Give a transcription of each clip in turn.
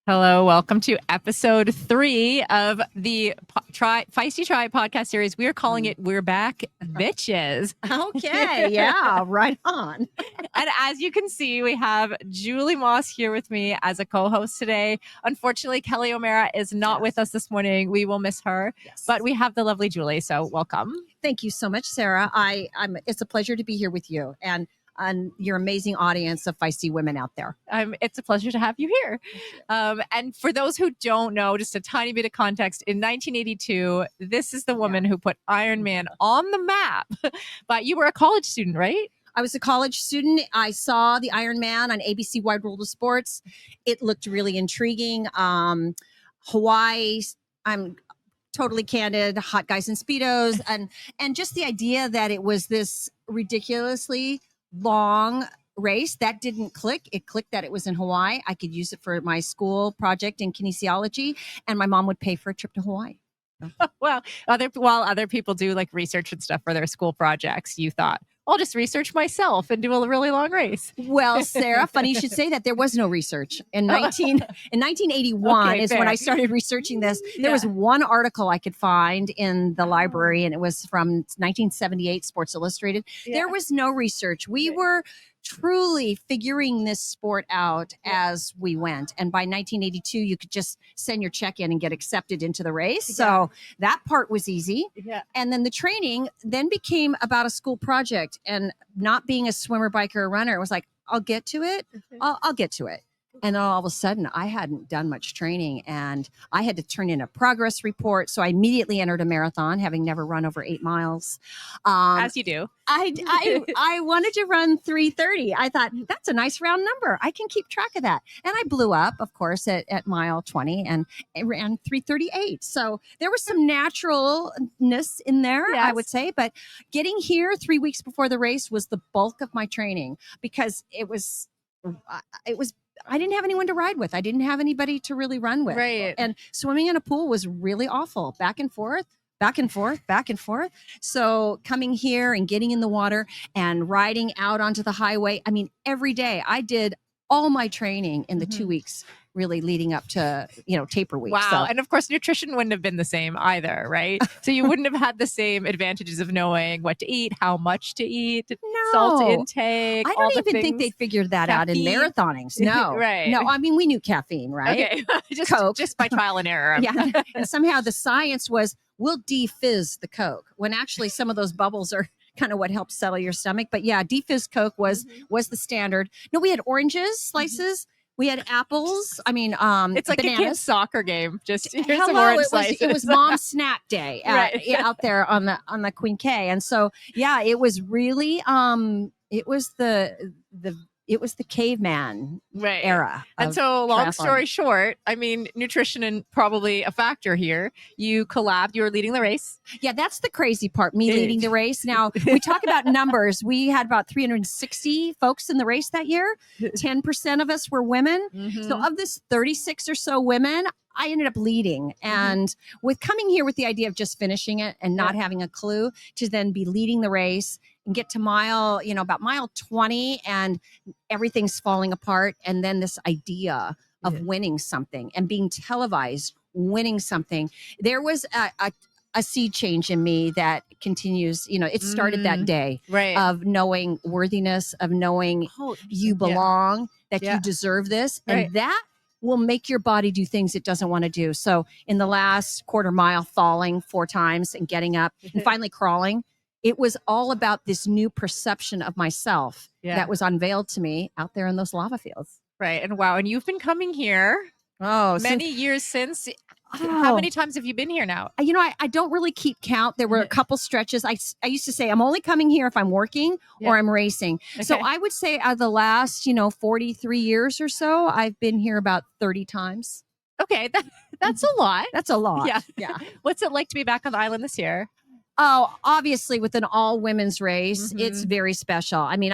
Hello, welcome to episode 3 of the Feisty Tri podcast series. We are calling it We're Back, Bitches. Okay, yeah, right on. And as you can see, we have Julie Moss here with me as a co-host today. Unfortunately, Kelly O'Mara is not with us this morning. We will miss her, but we have the lovely Julie, so welcome. Thank you so much, Sara. It's a pleasure to be here with you and your amazing audience of feisty women out there. It's a pleasure to have you here. And for those who don't know, just a tiny bit of context, in 1982, this is the woman who put Ironman on the map. But you were a college student, right? I was a college student. I saw the Ironman on ABC Wide World of Sports. It looked really intriguing. Hawaii, I'm totally candid, hot guys in Speedos, and just the idea that it was this ridiculously long race that didn't click. It clicked that it was in Hawaii. I could use it for my school project in kinesiology, and my mom would pay for a trip to Hawaii. Well, while other people do like research and stuff for their school projects, you thought, I'll just research myself and do a really long race. Well, Sara, funny you should say that. There was no research. In 1981 is when I started researching this. There was one article I could find in the library, and it was from 1978 Sports Illustrated. There was no research. We were truly figuring this sport out as we went. And by 1982, you could just send your check in and get accepted into the race. So that part was easy. And then the training then became about a school project, and not being a swimmer, biker, or runner. It was like, I'll get to it. I'll get to it. And then all of a sudden, I hadn't done much training, and I had to turn in a progress report. So I immediately entered a marathon, having never run over 8 miles. As you do. I wanted to run 3:30. I thought, that's a nice round number. I can keep track of that. And I blew up, of course, at mile 20 and ran 3:38. So there was some naturalness in there, I would say. But getting here 3 weeks before the race was the bulk of my training, because it was I didn't have anyone to ride with. I didn't have anybody to really run with. Right. And swimming in a pool was really awful. Back and forth, back and forth, back and forth. So coming here and getting in the water and riding out onto the highway. I mean, every day I did all my training in the 2 weeks really leading up to, taper week. Wow. So, and of course, nutrition wouldn't have been the same either, right? So you wouldn't have had the same advantages of knowing what to eat, how much to eat, salt intake. I don't even think they figured that out in marathonings. No. Right. No, I mean, we knew caffeine, right? Okay. Coke. Just by trial and error. And somehow the science was, we'll defizz the Coke, when actually some of those bubbles are kind of what helps settle your stomach. But defizz Coke was the standard. No, we had oranges, slices. We had apples. I mean, it's like bananas. a kid's soccer game. Just here's some orange slices. It was mom's snack day out there on the Queen K. And so, it was really, it was the caveman era. And so long story short, I mean, nutrition and probably a factor here. You collabed, you were leading the race. Yeah, that's the crazy part, me leading the race. Now, we talk about numbers. We had about 360 folks in the race that year. 10% of us were women. So of this 36 or so women, I ended up leading. And with coming here with the idea of just finishing it and not having a clue, to then be leading the race and get to about mile 20, and everything's falling apart. And then this idea of winning something and being televised, winning something. There was a sea change in me that continues. It started that day of knowing worthiness, of knowing you belong, that you deserve this. And that will make your body do things it doesn't want to do. So in the last quarter mile, falling 4 times and getting up and finally crawling, it was all about this new perception of myself that was unveiled to me out there in those lava fields. Right. And wow. And you've been coming here many years since. How many times have you been here now? I don't really keep count. There were a couple stretches. I used to say I'm only coming here if I'm working or I'm racing. Okay. So I would say out of the last, 43 years or so, I've been here about 30 times. Okay. That's a lot. That's a lot. Yeah. What's it like to be back on the island this year? Oh, obviously with an all women's race, it's very special. I mean,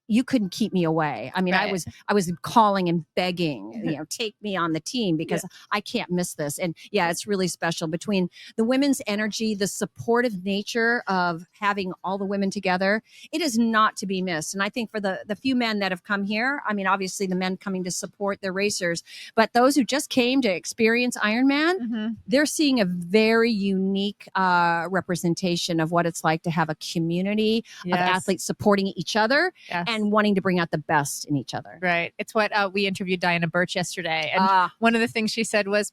you couldn't keep me away. I mean, I was calling and begging, take me on the team because I can't miss this. And it's really special between the women's energy, the supportive nature of having all the women together. It is not to be missed. And I think for the few men that have come here, I mean, obviously the men coming to support their racers, but those who just came to experience Ironman, they're seeing a very unique representation of what it's like to have a community of athletes supporting each other and wanting to bring out the best in each other. Right. It's what we interviewed Diana Birch yesterday. And one of the things she said was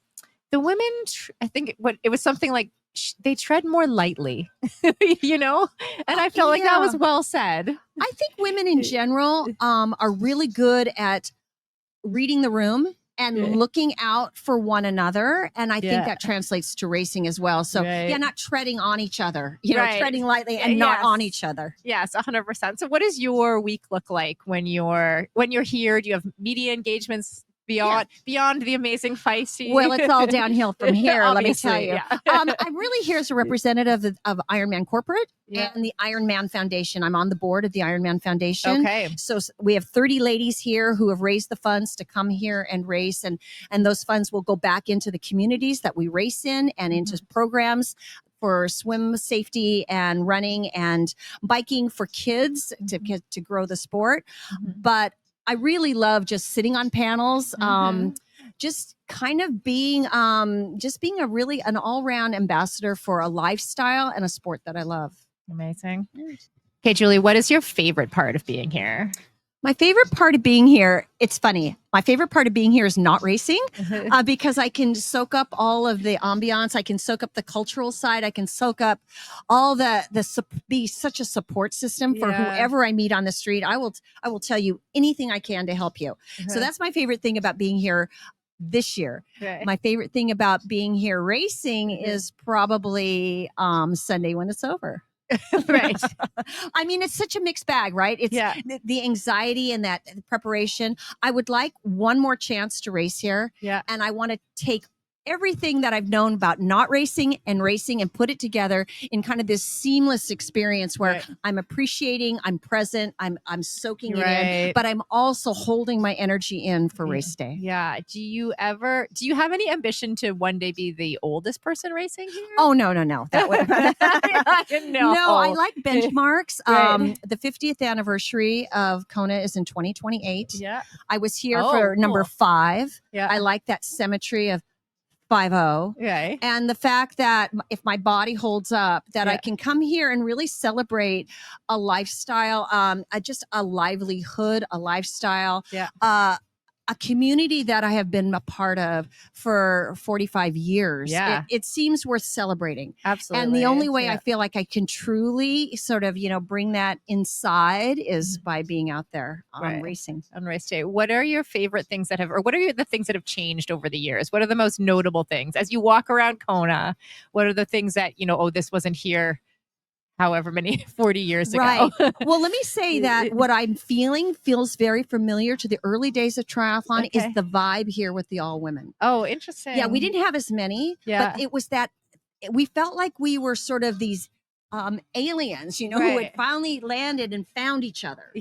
the women, I think it was something like they tread more lightly, And I felt like that was well said. I think women in general are really good at reading the room and looking out for one another. And I think that translates to racing as well. So not treading on each other, treading lightly and not on each other. Yes, 100%. So what does your week look like when you're here? Do you have media engagements beyond the amazing feisty? Well, it's all downhill from here, let me tell you. I'm really here as a representative of Ironman Corporate and the Ironman Foundation. I'm on the board of the Ironman Foundation. Okay. So we have 30 ladies here who have raised the funds to come here and race. And those funds will go back into the communities that we race in and into programs for swim safety and running and biking for kids to grow the sport. But I really love just sitting on panels, just kind of being an all-round ambassador for a lifestyle and a sport that I love. Amazing. Okay, Julie, what is your favorite part of being here? My favorite part of being here, it's funny. My favorite part of being here is not racing because I can soak up all of the ambiance. I can soak up the cultural side. I can soak up all be such a support system for whoever I meet on the street. I will tell you anything I can to help you. So that's my favorite thing about being here this year. My favorite thing about being here racing is probably Sunday when it's over. Right. I mean, it's such a mixed bag, right? It's the anxiety and that preparation. I would like one more chance to race here. And I want to take everything that I've known about not racing and put it together in kind of this seamless experience where I'm appreciating, I'm present, I'm soaking it in, but I'm also holding my energy in for race day. Yeah. Do you have any ambition to one day be the oldest person racing here? Oh, no. That would No, I like benchmarks. The 50th anniversary of Kona is in 2028. I was here for number 5. I like that symmetry of 5-0. And the fact that if my body holds up, that I can come here and really celebrate a lifestyle, just a livelihood, a lifestyle, a community that I have been a part of for 45 years. It seems worth celebrating. Absolutely. And the only way I feel like I can truly sort of, bring that inside is by being out there racing. On race day. What are your favorite things what are the things that have changed over the years? What are the most notable things? As you walk around Kona, what are the things that, this wasn't here however many 40 years ago. Well, let me say that what I'm feeling feels very familiar to the early days of triathlon is the vibe here with the all women. Oh, interesting. Yeah, we didn't have as many, but it was that we felt like we were sort of these aliens, who had finally landed and found each other.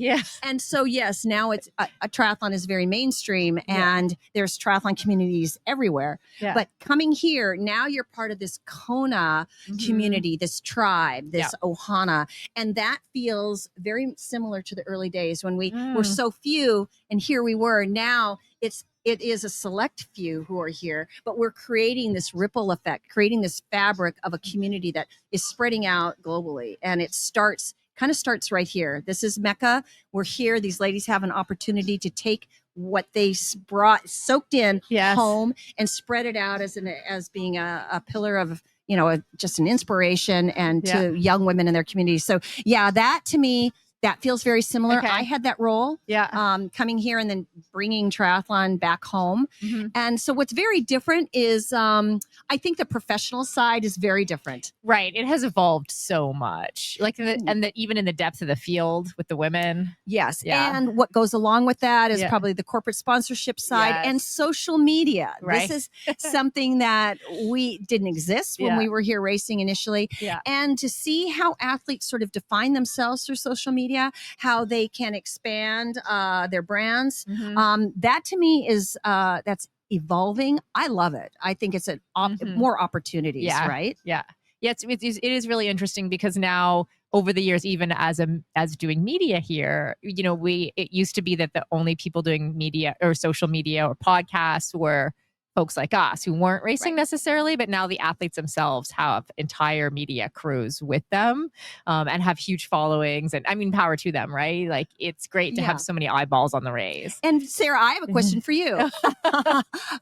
And so, yes, now it's a triathlon is very mainstream and there's triathlon communities everywhere. But coming here, now you're part of this Kona community, this tribe, this Ohana. And that feels very similar to the early days when we were so few and here we were. Now it is a select few who are here, but we're creating this ripple effect, creating this fabric of a community that is spreading out globally. And it starts right here. This is Mecca. We're here. These ladies have an opportunity to take what they soaked in home and spread it out as being a pillar of, just an inspiration and to young women in their community. So that to me, that feels very similar. I had that role coming here and then bringing triathlon back home. And so what's very different is I think the professional side is very different. Right. It has evolved so much. Like even in the depth of the field with the women. Yes. And what goes along with that is probably the corporate sponsorship side and social media. This is something that we didn't exist when we were here racing initially. And to see how athletes sort of define themselves through social media media, how they can expand their brands. Mm-hmm. That to me is that's evolving. I love it. I think it's more opportunities, Yeah. right? Yeah. Yeah. It is really interesting because now over the years, even as doing media here, it used to be that the only people doing media or social media or podcasts were folks like us who weren't racing necessarily, but now the athletes themselves have entire media crews with them and have huge followings. And I mean, power to them, right? Like it's great to have so many eyeballs on the race. And Sarah, I have a question for you.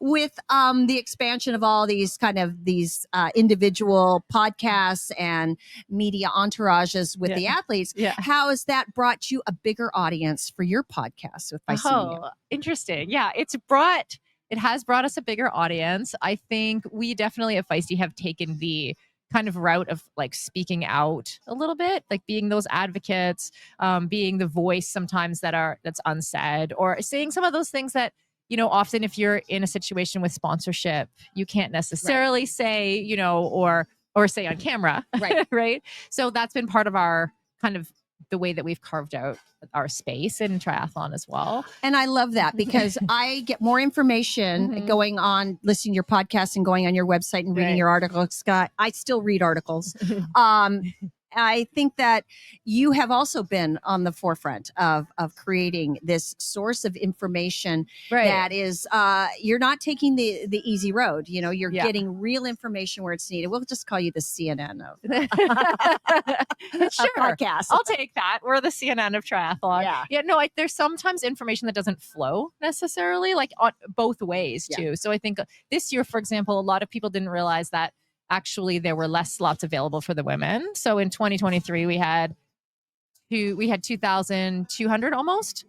With the expansion of all these individual podcasts and media entourages with the athletes, how has that brought you a bigger audience for your podcast with Interesting. Yeah, it has brought us a bigger audience. I think we definitely at Feisty have taken the kind of route of like speaking out a little bit, like being those advocates, being the voice sometimes that's unsaid, or saying some of those things that, often if you're in a situation with sponsorship, you can't necessarily say, or say on camera. Right. Right. So that's been part of our kind of the way that we've carved out our space in triathlon as well. And I love that because I get more information going on, listening to your podcast and going on your website and reading your articles. Scott, I still read articles. I think that you have also been on the forefront of creating this source of information that is, you're not taking the easy road. You're getting real information where it's needed. We'll just call you the CNN of podcast. I'll take that. We're the CNN of triathlon. No, there's sometimes information that doesn't flow necessarily, like on both ways too. So I think this year, for example, a lot of people didn't realize that actually there were less slots available for the women. So in 2023, we had 2,200 almost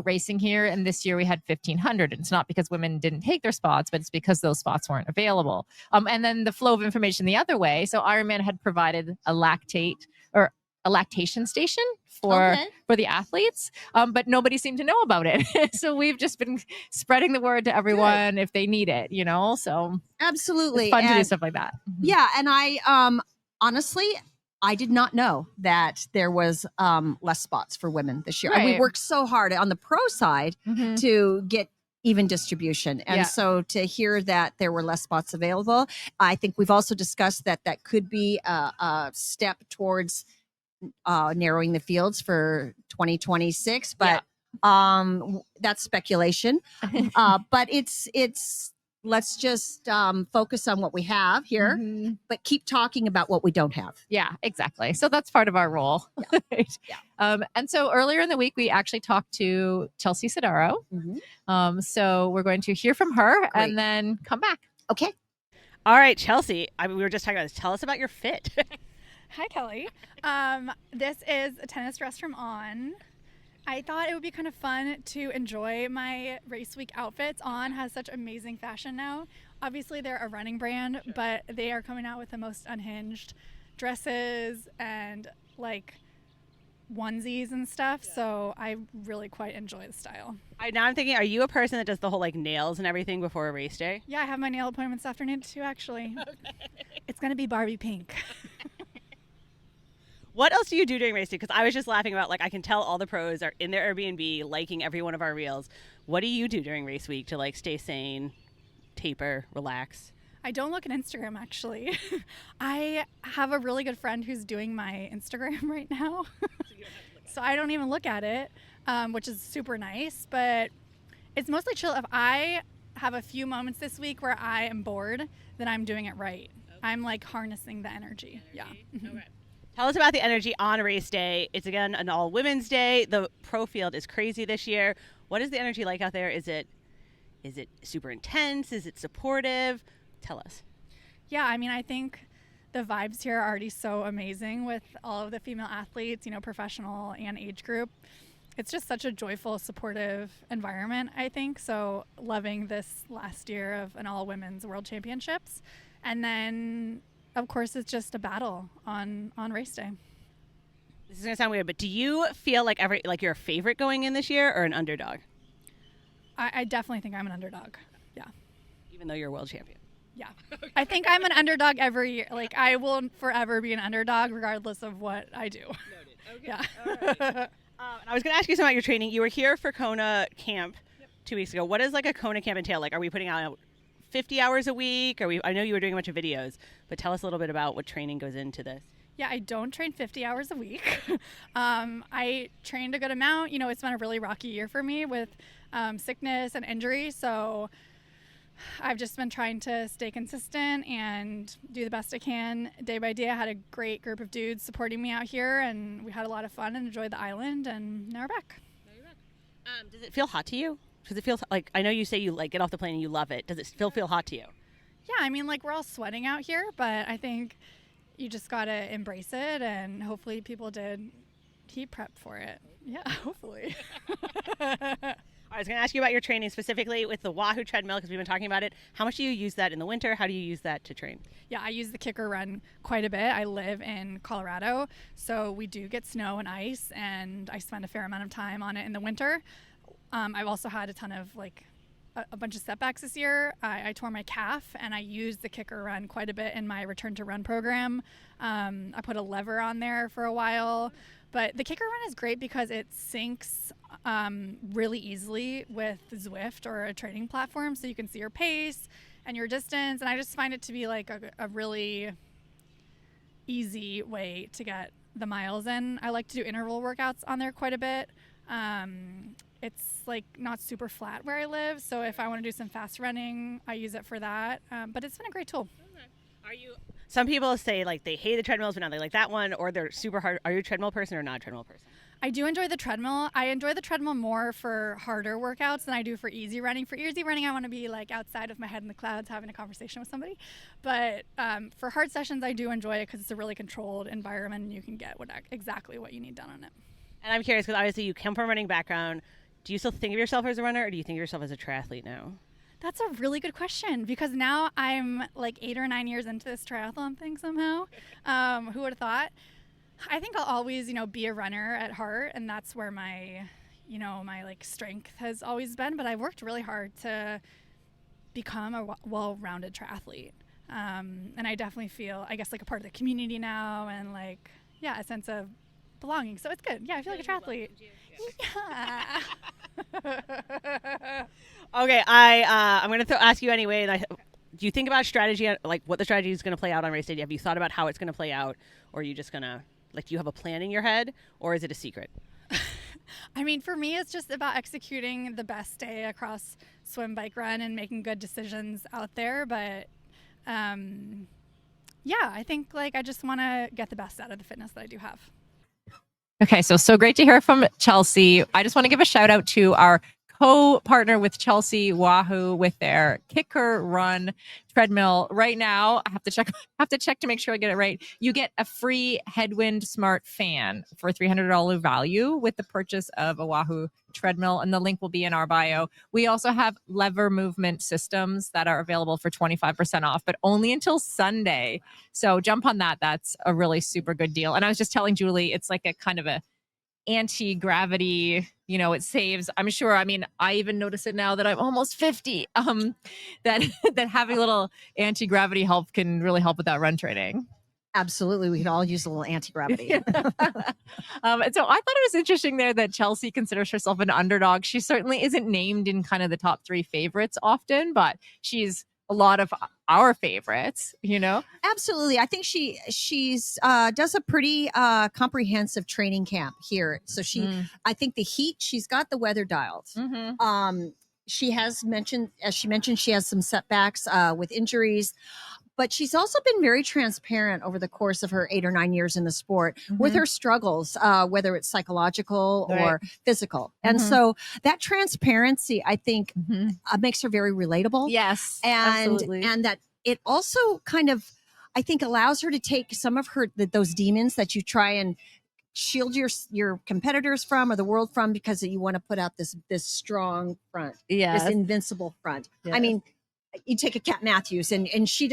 racing here. And this year we had 1,500. And it's not because women didn't take their spots, but it's because those spots weren't available. And then the flow of information the other way. So Ironman had provided a lactation station for the athletes, but nobody seemed to know about it. So we've just been spreading the word to everyone if they need it, so absolutely it's fun to do stuff like that. Yeah. And I honestly, I did not know that there was less spots for women this year. And we worked so hard on the pro side to get even distribution. And so to hear that there were less spots available, I think we've also discussed that could be a step towards narrowing the fields for 2026, but that's speculation. But it's let's just focus on what we have here, but keep talking about what we don't have. Yeah, exactly. So that's part of our role. Right? And so earlier in the week, we actually talked to Chelsea Sodaro. So we're going to hear from her and then come back. Okay. All right, Chelsea, we were just talking about this. Tell us about your fit. Hi, Kelly. This is a tennis dress from On. I thought it would be kind of fun to enjoy my race week outfits. On has such amazing fashion now. Obviously, they're a running brand, but they are coming out with the most unhinged dresses and like onesies and stuff. So I really quite enjoy the style. Now I'm thinking, are you a person that does the whole like nails and everything before a race day? Yeah, I have my nail appointment this afternoon too, actually. Okay. It's going to be Barbie pink. What else do you do during race day? Because I was just laughing about, like, I can tell all the pros are in their Airbnb liking every one of our reels. What do you do during race week to, like, stay sane, taper, relax? I don't look at Instagram, actually. I have a really good friend who's doing my Instagram right now. So I don't even look at it, which is super nice. But it's mostly chill. If I have a few moments this week where I am bored, then I'm doing it right. Okay. I'm, like, harnessing the energy. Yeah. Okay. Tell us about the energy on race day. It's, again, an all-women's day. The pro field is crazy this year. What is the energy like out there? Is it super intense? Is it supportive? Tell us. Yeah, I mean, I think the vibes here are already so amazing with all of the female athletes, professional and age group. It's just such a joyful, supportive environment, I think. So loving this last year of an all-women's World Championships. And then, of course, it's just a battle on race day. This is going to sound weird, but do you feel like you're a favorite going in this year or an underdog? I definitely think I'm an underdog. Yeah. Even though you're a world champion? Yeah. I think I'm an underdog every year. Like, I will forever be an underdog regardless of what I do. Okay. Yeah. All right. I was going to ask you something about your training. You were here for Kona camp 2 weeks ago. What does like a Kona camp entail? Like, are we putting out 50 hours a week? I know you were doing a bunch of videos, but tell us a little bit about what training goes into this. Yeah, I don't train 50 hours a week. I trained a good amount. You know, it's been a really rocky year for me with sickness and injury. So I've just been trying to stay consistent and do the best I can day by day. I had a great group of dudes supporting me out here, and we had a lot of fun and enjoyed the island, and now we're back. Does it feel hot to you? Does it feel like, I know you say you like get off the plane and you love it. Does it still feel hot to you? Yeah, I mean, like, we're all sweating out here, but I think you just got to embrace it, and hopefully people did heat prep for it. Yeah, hopefully. I was going to ask you about your training specifically with the Wahoo treadmill because we've been talking about it. How much do you use that in the winter? How do you use that to train? Yeah, I use the kicker run quite a bit. I live in Colorado, so we do get snow and ice, and I spend a fair amount of time on it in the winter. I've also had a ton of a bunch of setbacks this year. I tore my calf, and I used the kicker run quite a bit in my return to run program. I put a lever on there for a while, but the kicker run is great because it syncs really easily with Zwift or a training platform, so you can see your pace and your distance, and I just find it to be like a really easy way to get the miles in. I like to do interval workouts on there quite a bit. It's like not super flat where I live, so if I want to do some fast running, I use it for that. But it's been a great tool. Some people say like they hate the treadmills, but now they like that one, or they're super hard. Are you a treadmill person or not a treadmill person? I do enjoy the treadmill. I enjoy the treadmill more for harder workouts than I do for easy running. For easy running, I want to be like outside of my head in the clouds having a conversation with somebody. But for hard sessions, I do enjoy it because it's a really controlled environment and you can get exactly what you need done on it. And I'm curious because obviously you come from a running background. Do you still think of yourself as a runner, or do you think of yourself as a triathlete now? That's a really good question because now I'm like 8 or 9 years into this triathlon thing somehow. Who would have thought? I think I'll always, be a runner at heart, and that's where my like strength has always been. But I've worked really hard to become a well-rounded triathlete, and I definitely feel, I guess, like a part of the community now, and like a sense of belonging. So it's good. Yeah, I feel like a triathlete. Yeah. Okay, I'm going to ask you anyway. Do you think about strategy, like what the strategy is going to play out on race day? Have you thought about how it's going to play out, or are you just going to, do you have a plan in your head, or is it a secret? I mean, for me, it's just about executing the best day across swim, bike, run, and making good decisions out there. But I think I just want to get the best out of the fitness that I do have. Okay, so great to hear from Chelsea. I just want to give a shout out to our co-partner with Chelsea, Wahoo, with their kicker run treadmill. Right now, I have to check to make sure I get it right. You get a free Headwind Smart fan for $300 value with the purchase of a Wahoo treadmill, and the link will be in our bio. We also have lever movement systems that are available for 25% off, but only until Sunday. So jump on that. That's a really super good deal. And I was just telling Julie, it's like a kind of a anti-gravity, it saves, I'm sure. I mean, I even notice it now that I'm almost 50, that having a little anti-gravity help can really help with that run training. Absolutely. We could all use a little anti-gravity. And so I thought it was interesting there that Chelsea considers herself an underdog. She certainly isn't named in kind of the top 3 favorites often, but she's a lot of our favorites, Absolutely. I think she's does a pretty comprehensive training camp here. So I think the heat, she's got the weather dialed. Mm-hmm. She has mentioned, as she mentioned, she has some setbacks with injuries. But she's also been very transparent over the course of her 8 or 9 years in the sport with her struggles, whether it's psychological or physical. And so that transparency, I think, makes her very relatable. Yes, absolutely. And that it also kind of, I think, allows her to take some of those demons that you try and shield your competitors from or the world from because you want to put out this strong front, this invincible front. Yes. I mean, you take a Kat Matthews and she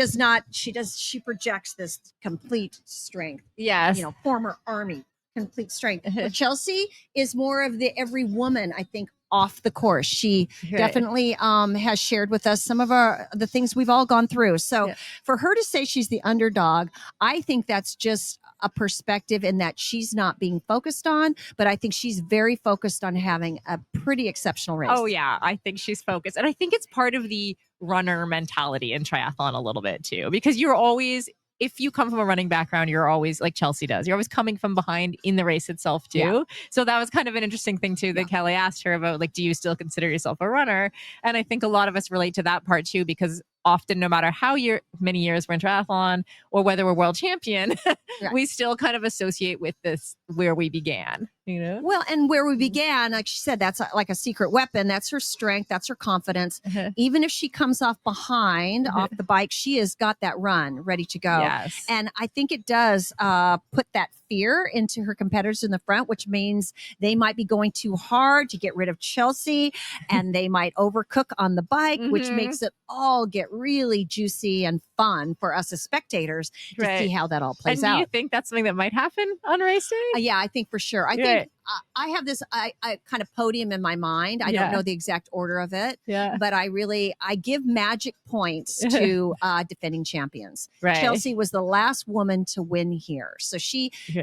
projects this complete strength. Yes. Former Army, complete strength. But Chelsea is more of the every woman, I think, off the course. She definitely has shared with us some of the things we've all gone through. So for her to say she's the underdog, I think that's just a perspective in that she's not being focused on, but I think she's very focused on having a pretty exceptional race. Oh yeah, I think she's focused. And I think it's part of the runner mentality in triathlon a little bit too, because you're always, if you come from a running background, you're always like Chelsea does. You're always coming from behind in the race itself too. Yeah. So that was kind of an interesting thing too that Kelly asked her about, like, do you still consider yourself a runner? And I think a lot of us relate to that part too, because often, no matter how many years we're in triathlon or whether we're world champion, we still kind of associate with this where we began, you know? Well, and where we began, like she said, that's like a secret weapon. That's her strength. That's her confidence. Even if she comes off behind, off the bike, she has got that run ready to go. Yes. And I think it does put that fear into her competitors in the front, which means they might be going too hard to get rid of Chelsea, and they might overcook on the bike, which makes it all get really juicy and fun for us as spectators to see how that all plays out. out. Do you think that's something that might happen on race day? Yeah, I think for sure. I think I have this I kind of podium in my mind. I don't know the exact order of it, but I give magic points to defending champions. Right. Chelsea was the last woman to win here. So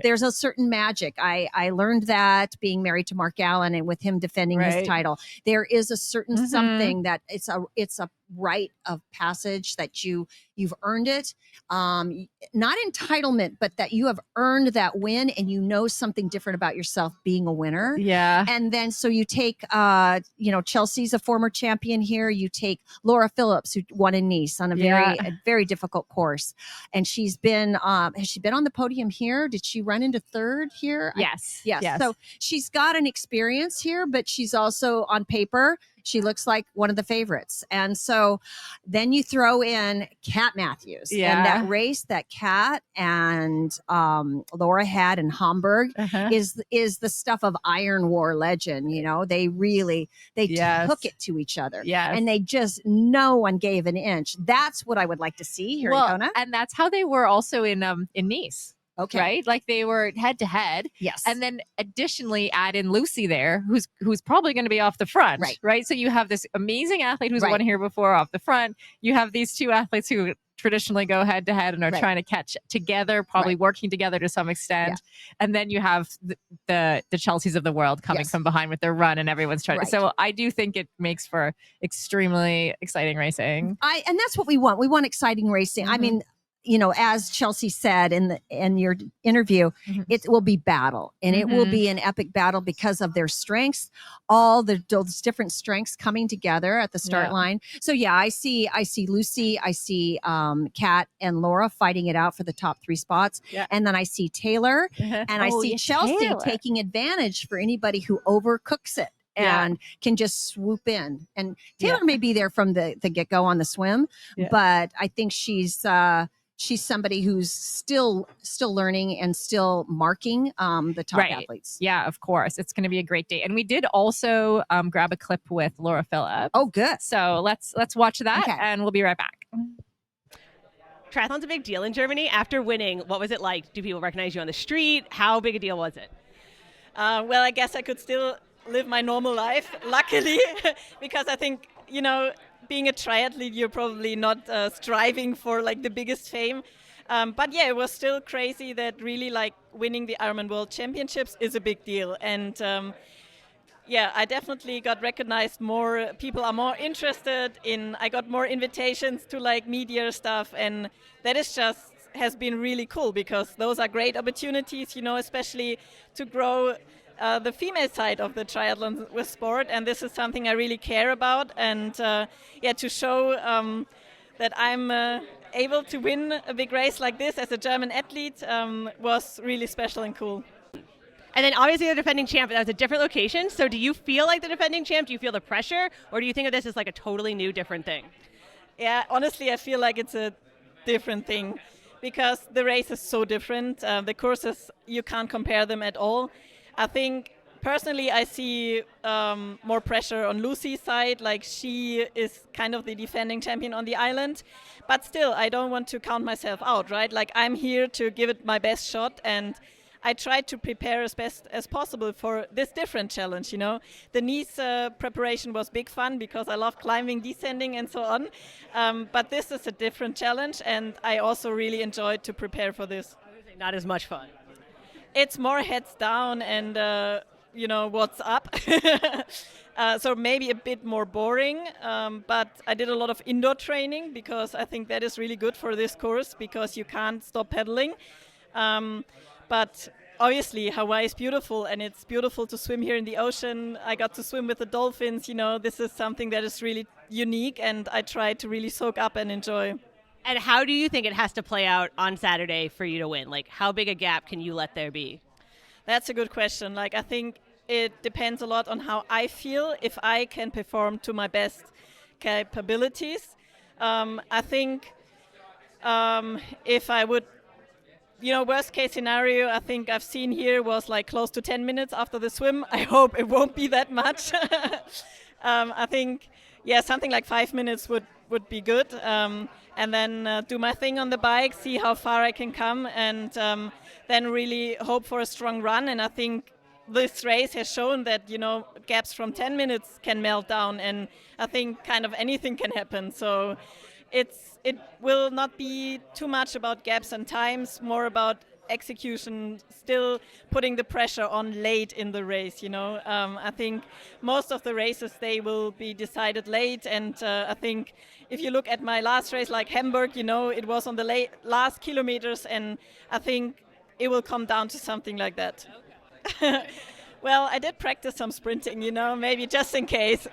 there's a certain magic. I learned that being married to Mark Allen and with him defending his title. There is a certain something that it's a rite of passage that you've earned it. Not entitlement, but that you have earned that win, and you know something different about yourself being a winner. Yeah. And then so you take Chelsea's a former champion here. You take Laura Phillips, who won in Nice on a very difficult course. And she's been has she been on the podium here? Did she run into third here? Yes. Yes. So she's got an experience here, but she's also on paper, she looks like one of the favorites. And so then you throw in Kat Matthews and that race that Kat and Laura had in Hamburg is the stuff of Iron War legend. You know, they took it to each other and they just, no one gave an inch. That's what I would like to see here in Kona. And that's how they were also in Nice. Okay. Right? Like they were head to head. Yes. And then additionally add in Lucy there, who's probably going to be off the front. Right. So you have this amazing athlete who's won here before off the front. You have these two athletes who traditionally go head to head and are trying to catch together, probably working together to some extent. Yeah. And then you have the Chelseas of the world coming from behind with their run, and everyone's trying. So I do think it makes for extremely exciting racing. And that's what we want. We want exciting racing. I mean, you know, as Chelsea said in your interview, it will be battle, and it will be an epic battle because of their strengths, all those different strengths coming together at the start line. So I see Lucy, I see Kat and Laura fighting it out for the top 3 spots, and then I see Taylor, and I see Chelsea taking advantage for anybody who overcooks it and can just swoop in. And Taylor may be there from the get-go on the swim, but I think she's somebody who's still learning and still marking the top athletes. Yeah, of course. It's going to be a great day. And we did also grab a clip with Laura Phillipp. Oh, good. So let's watch that and we'll be right back. Triathlon's a big deal in Germany. After winning, what was it like? Do people recognize you on the street? How big a deal was it? Well, I guess I could still live my normal life, luckily, because I think, you know, being a triathlete, you're probably not striving for like the biggest fame. But it was still crazy that really like winning the Ironman World Championships is a big deal. And I definitely got recognized more. People are more interested I got more invitations to like media stuff. And that has been really cool because those are great opportunities, you know, especially to grow the female side of the triathlon with sport, and this is something I really care about. And to show that I'm able to win a big race like this as a German athlete was really special and cool. And then obviously the defending champ, that was a different location. So do you feel like the defending champ? Do you feel the pressure, or do you think of this as like a totally new, different thing? Yeah, honestly, I feel like it's a different thing because the race is so different. The courses, you can't compare them at all. I think personally I see more pressure on Lucy's side, like she is kind of the defending champion on the island, but still I don't want to count myself out, right? Like I'm here to give it my best shot, and I tried to prepare as best as possible for this different challenge, you know. The Nice preparation was big fun because I love climbing, descending and so on, but this is a different challenge, and I also really enjoyed to prepare for this. Not as much fun. It's more heads down and what's up. So maybe a bit more boring, but I did a lot of indoor training because I think that is really good for this course because you can't stop pedaling. But obviously Hawaii is beautiful and it's beautiful to swim here in the ocean. I got to swim with the dolphins. This is something that is really unique and I try to really soak up and enjoy. And how do you think it has to play out on Saturday for you to win? Like, how big a gap can you let there be? That's a good question. Like, I think it depends a lot on how I feel, if I can perform to my best capabilities. I think if I would, worst case scenario, I think I've seen here was like close to 10 minutes after the swim. I hope it won't be that much. I think, something like 5 minutes would be good. And then do my thing on the bike, see how far I can come, and then really hope for a strong run. And I think this race has shown that, gaps from 10 minutes can melt down, and I think kind of anything can happen. So it will not be too much about gaps and times, more about execution, still putting the pressure on late in the race. I think most of the races, they will be decided late, and I think if you look at my last race like Hamburg, it was on the last kilometers, and I think it will come down to something like that. Okay. Well, I did practice some sprinting, maybe just in case.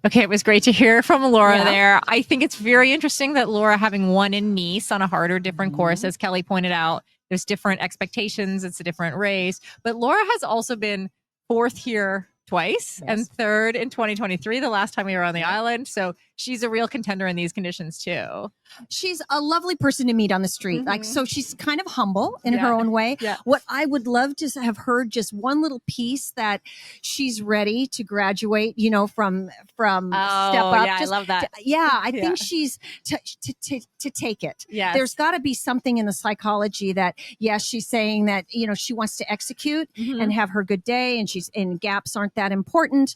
Okay, it was great to hear from Laura there. I think it's very interesting that Laura, having won in Nice on a harder, different course, as Kelly pointed out, there's different expectations. It's a different race. But Laura has also been fourth here twice and third in 2023, the last time we were on the island. So she's a real contender in these conditions too. She's a lovely person to meet on the street. So she's kind of humble in her own way. Yeah. What I would love to have heard just one little piece that she's ready to graduate, from step up. Yeah, I love that. I think she's to take it. Yes. There's got to be something in the psychology that, she's saying that, she wants to execute and have her good day, and gaps aren't that important.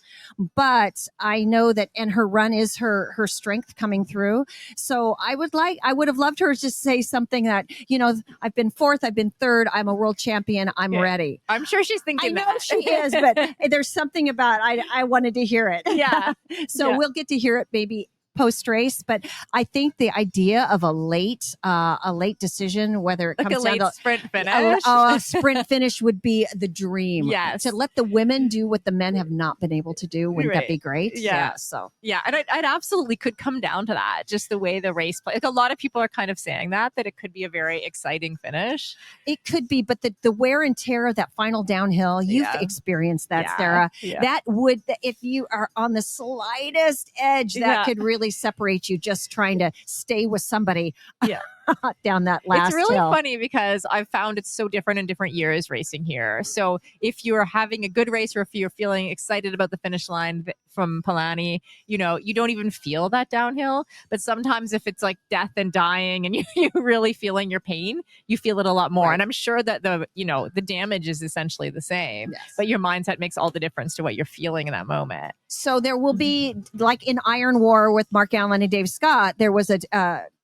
But I know that, and her run is her strength coming through. So I would have loved her to just say something that, I've been fourth, I've been third, I'm a world champion, I'm ready. I'm sure she's thinking I know she is, but there's something about, I wanted to hear it. Yeah. So we'll get to hear it maybe post-race, but I think the idea of a late decision, whether it like comes a late down to sprint finish, a sprint finish would be the dream. Yes. To let the women do what the men have not been able to do, wouldn't that be great? Yeah. So and it absolutely could come down to that, just the way the race play. Like, a lot of people are kind of saying that it could be a very exciting finish. It could be, but the wear and tear of that final downhill, you've experienced that, Sara. Yeah. That would, if you are on the slightest edge, that could really separate you, just trying to stay with somebody down that last It's really hill. funny because I've found it's so different in different years racing here. So if you're having a good race, or if you're feeling excited about the finish line from Palani, you don't even feel that downhill. But sometimes if it's like death and dying and you're really feeling your pain, you feel it a lot more. Right. And I'm sure that the damage is essentially the same, but your mindset makes all the difference to what you're feeling in that moment. So there will be, like in Iron War with Mark Allen and Dave Scott, there was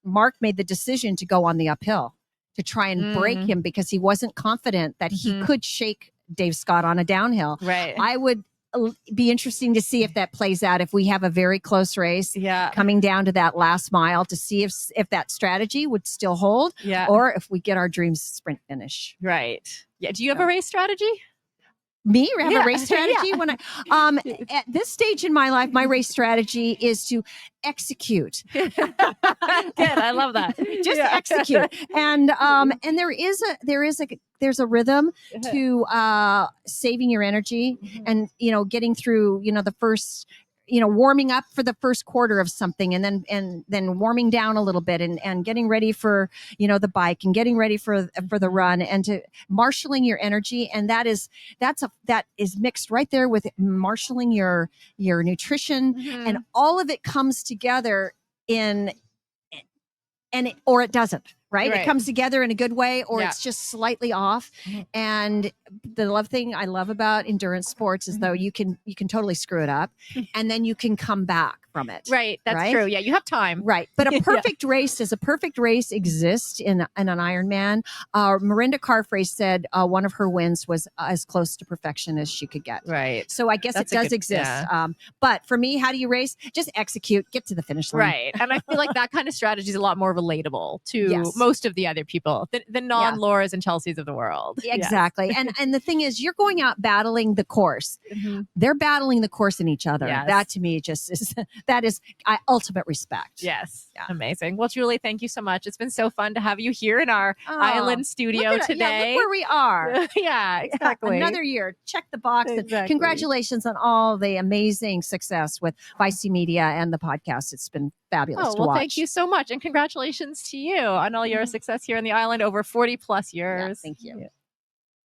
Mark made the decision to go on the uphill to try and break him because he wasn't confident that he could shake Dave Scott on a downhill. Right. I would be interesting to see if that plays out, if we have a very close race coming down to that last mile, to see if that strategy would still hold, or if we get our dreams sprint finish. Right. Yeah. Do you have a race strategy? Me have a race strategy? When at this stage in my life, my race strategy is to execute. Good. I love that. Just execute. And there's a rhythm to saving your energy and getting through the first, warming up for the first quarter of something, and then warming down a little bit and getting ready for the bike and getting ready for the run, and to marshaling your energy. And that is mixed right there with marshaling your nutrition, and all of it comes together or it doesn't. Right? It comes together in a good way, or it's just slightly off. And the thing I love about endurance sports is though you can totally screw it up, and then you can come back from it. Right. That's true. Yeah, you have time. Right. But a perfect race, does a perfect race exist in an Ironman? Marinda Carfrae said one of her wins was as close to perfection as she could get. Right. So I guess it does exist. But for me, how do you race? Just execute, get to the finish line. Right. And I feel like that kind of strategy is a lot more relatable to most of the other people, the non-Lauras and Chelseas of the world. Exactly. And the thing is, you're going out battling the course. They're battling the course in each other. That to me just is, that is ultimate respect. Yes. Yeah. Amazing. Well, Julie, thank you so much. It's been so fun to have you here in our island studio today. Look where we are. Yeah, exactly. Another year. Check the box. Exactly. Congratulations on all the amazing success with Vicey Media and the podcast. It's been fabulous to watch. Thank you so much. And congratulations to you on all your success here on the island over 40 plus years. Thank you.